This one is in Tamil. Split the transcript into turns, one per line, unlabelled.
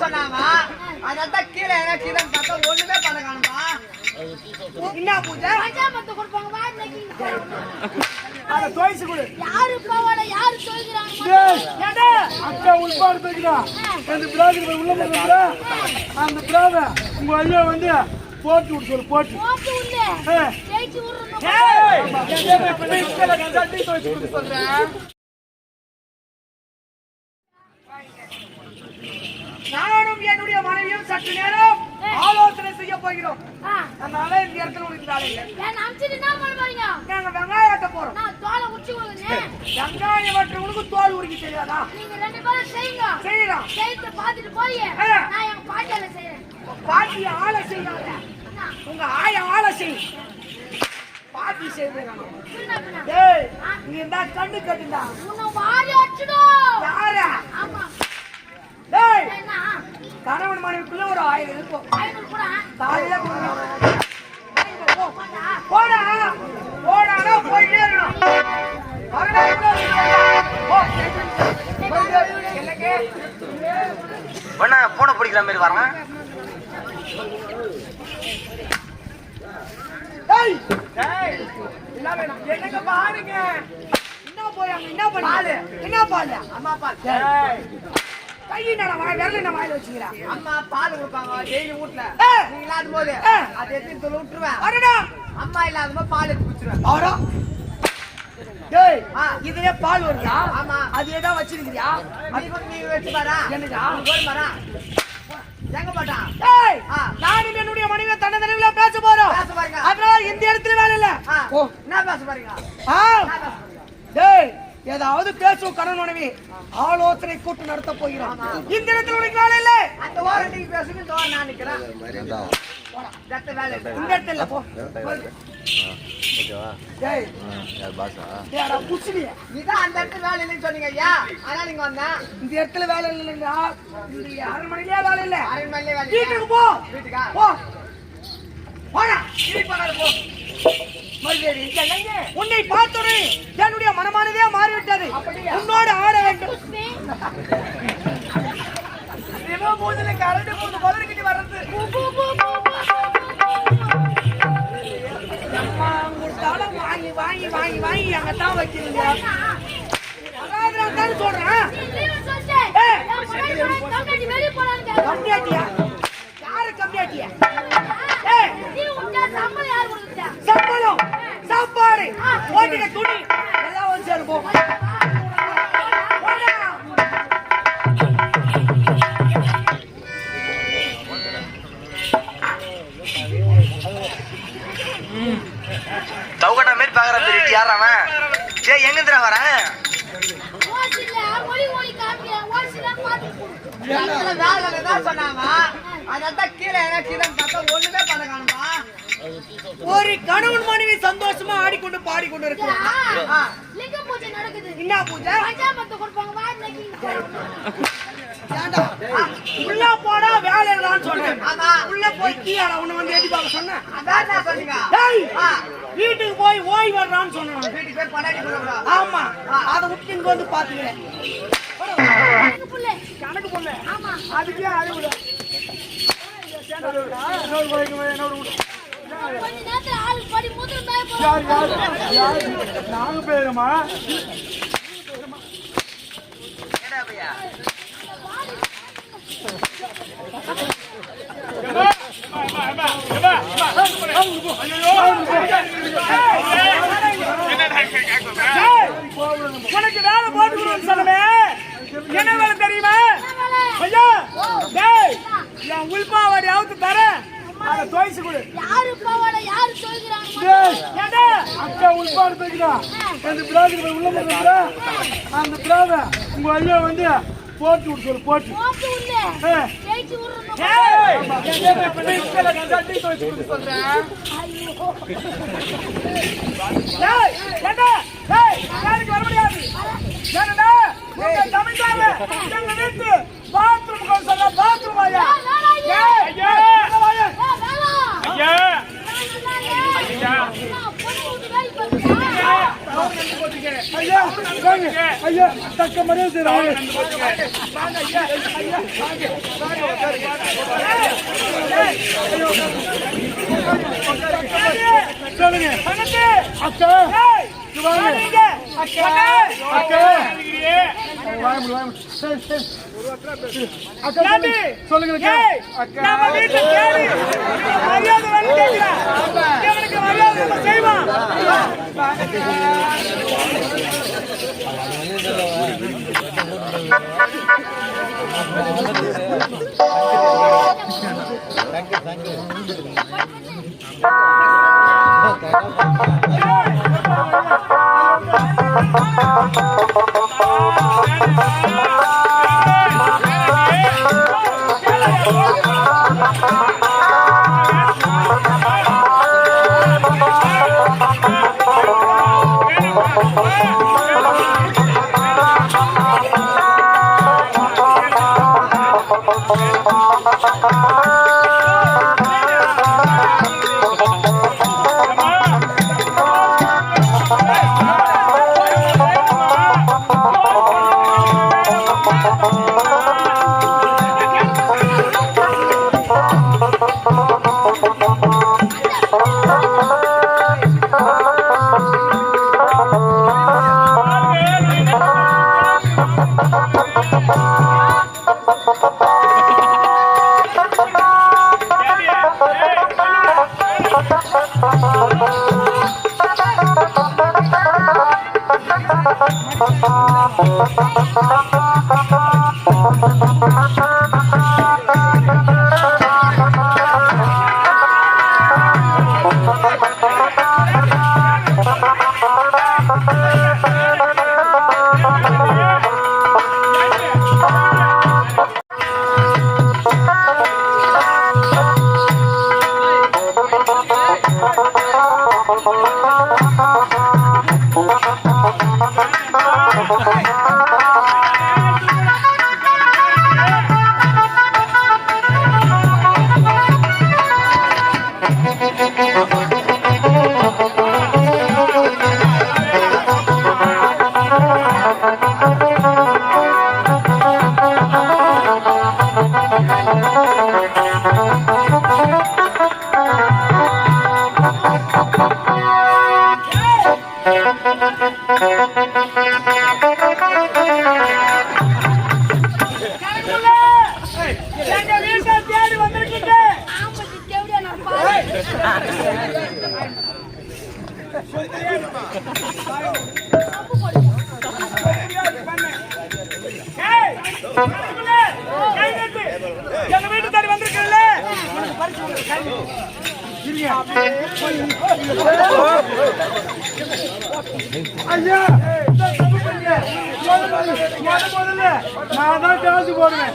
சொன்னாங்க அதான் கீழே கீழே பார்த்தா ஒண்ணுமே பண்ண காணும்பா. என்ன பூஜை
அத தோய்ச்சு கொடு.
யாரு போவால யாரு சொல்றாங்க?
டேய் அக்கா உள்பாடு போய்டா. அந்த பிராகர் உள்ள போறா. அந்த பிராக உங்க ஐயா வந்து போட்டு விடு சொல்லு போட்டு.
போட்டு உள்ள. ஜெயிச்சு விடுறோம்.
ஏய் இஸ்கல கண்டாட்டி தோய்ச்சு கொடு சொல்றேன். நானும் என்னுடைய மனைவியும் சற்று நேரம் ஆலோசனை செய்ய போகிறோம். அதனால இந்த இடத்துல உட்கார்ந்தாலே இல்ல.
நான் அம்ச்சிட்டு என்ன பண்ண போறீங்க?
நாங்க வெங்காயம் வெட்ட போறோம்.
நான் தோலை உரிச்சு கொடுங்க.
வெங்காயம் வெட்டறவனுக்கு தோல் உரிக்க தெரியாதா?
நீங்க ரெண்டு பேரும் செய்யுங்க.
செய்யலாம்.
செய்து பாத்துட்டு போய் நான் எங்க பாட்டியால செய்றேன்.
பாட்டி ஆளை செய்யாத. உங்க ஆளை செய். பாட்டி செய்யறாங்க. டேய் நீ என்ன கண்ணு கட்டுடா.
உன்னை வாரி அடிச்சிடு.
யாரா?
ஆமா.
டேய்
என்ன?
கணவன் மனைவிக்குள்ள ஒரு 1000 இருக்கும்.
500 கூட.
காலையில போடா போடா போய் ஏறணும்.
ஒண்ணா பூனை பிடிக்கிற மாதிரி வரலாம்.
டேய் டேய் இல்ல வேணாம். என்னங்க பாருங்க. என்ன போய் அங்க என்ன பண்ணால? என்ன பால்? அம்மா பால். டேய் கையில நான் விரல நான் வாயில வச்சிக்கிறா.
அம்மா பால் கொடுப்பாங்க டெய்லி வீட்ல. நீங்க இல்லாத போது அதை எடுத்து தூள விட்டுருவேன்.
அடடா
அம்மா இல்லாத போது பால் எடுத்து குடிச்சிருவேன்.
ஆடா டேய் இதுல பால் வருதா?
ஆமா.
அது ஏதா வச்சிருக்கியா?
நீ வச்சு பாரா.
என்னடா?
போய் பாரா. எங்க போடா?
டேய் நானும் என்னுடைய மனைவியை தன்னதனில பேச போறோம்.
பேச பாருங்க.
அதனால இந்த இடத்துல வேலை இல்ல.
ஓ என்ன பேச பாருங்க.
டேய் ஏதாவது பேசும் கணவன் மனைவி ஆலோசனை கூட்டு நடத்த போகிறோம். இந்த இடத்துல உனக்கு வேலை இல்ல.
அந்த ஓரம் நீங்க பேசுங்க. இந்த ஓரம் நான் நிக்கிறேன். இந்த வேலை
இந்த இடத்துல போ.
ஓகேவா?
டேய்
யார் பாஸா?
டேடா புச்சினி.
இதான் அந்த இடத்துல வேலை இல்லைன்னு சொன்னீங்க ஐயா. அதனால நீங்க வந்தா
இந்த இடத்துல வேலை இல்லைங்க. இந்த அரண்மனையிலே வேலை இல்ல.
அரண்மனையிலே வேலை.
வீட்டுக்கு போ.
வீட்டுக்கா?
போ. போடா. வீட்டுக்கு பக்கத்துல போ. மறுபடி உன்னை பார்த்தோனே என்னுடைய மனமானதே மாறிவிட்டது. உன்னோடு ஆட வேண்டும். இவன் மூஞ்சில கரண்ட் போட்டு முதல்கிட்ட வர்றது. வாங்கி வாங்கி வாங்கி வாங்கி அங்கத்தான் வைக்கிறீங்க. அதான் சொல்றேன். கம்மியாட்டியா? யாரு கம்மியாட்டியா? சம்பளம் சாப்பாடு ஓட்டின துணி எல்லாம் வந்து சேருவோம்.
தவுகட்ட மாதிரி பாக்குற பெரிய யார் அவன்? சே எங்க இருந்து வரேன்? சொன்னாங்க அதான் கீழே கீழே பார்த்தா ஒண்ணுமே பண்ண காணும்பா.
ஒரு கணவன் மனைவி சந்தோஷமா ஆடிக்கொண்டு பாடிக்கொண்டு இருக்கு.
லிங்க பூஜை நடக்குது.
என்ன பூஜை?
பஞ்சாபத்து கொடுப்பாங்க.
உள்ள போடா வேலை இல்லைன்னு சொன்னேன். உள்ள போய் கீழே உன்னை வந்து எட்டி பார்க்க சொன்னேன்.
அதான் சொன்னீங்க.
வீட்டுக்கு போய் ஓய்வு வர்றான்னு சொன்னேன்.
வீட்டுக்கு போய் பண்டாடி போடுறா.
ஆமா அதை விட்டு வந்து பாத்துக்கிறேன். கணக்கு பொண்ணு.
ஆமா
அதுக்கே அறிவுல நாங்க பேருமா உனக்கு வேலை போட்டு சொல்லுமே. என்ன வேலை தெரியுமா ஐயா? டேய் என் உள்பாவாடி அவுத்து தரேன். அதை தோய்ச்சு கொடு.
யாரு போவால யாரு சொல்றாங்க?
டேய் ஏடா அக்கா உள்பாடு போய்டா. அந்த பிராகர் உள்ள போறா. அந்த பிராக உங்க ஐயா வந்து போட்டு விடு சொல்லு போட்டு.
போட்டு உள்ள. ஜெயிச்சு விடுறோம்.
ஏய் இஸ்கல கண்டாட்டி தோய்ச்சு கொடு சொல்றேன்.
ஐயோ
டேய் ஏடா டேய் யாருக்கு வர முடியாது. என்னடா உங்க தமிழ்தானே எங்க வீட்டு பாத்ரூம் கொண்டு சொல்ற பாத்ரூம் ஐயா. ஏய் ஐயா ஐயா ஐயா ஐயா ஐயா ஐயா தக்க மரியாதை செய்றாங்க. சொல்லுங்க அக்கா சொல்லுங்க
நம்ம வீட்டு தேடி மரியாதை வந்து கேட்கிறேன். இவனுக்கு மரியாதை நம்ம செய்வோம். எங்க வீட்டை தேடி வந்திருக்கீங்க.
ஆம்பத்தி தேவடியா நான் பாரு.
ஏய், கை நீட்டு. எங்க வீட்டு தேடி வந்திருக்கீங்கல்ல? உனக்கு பரிசு உண்டு. கை நீட்டு.
ஐயா முதல்ல நான் தான் காசு போடுவேன்.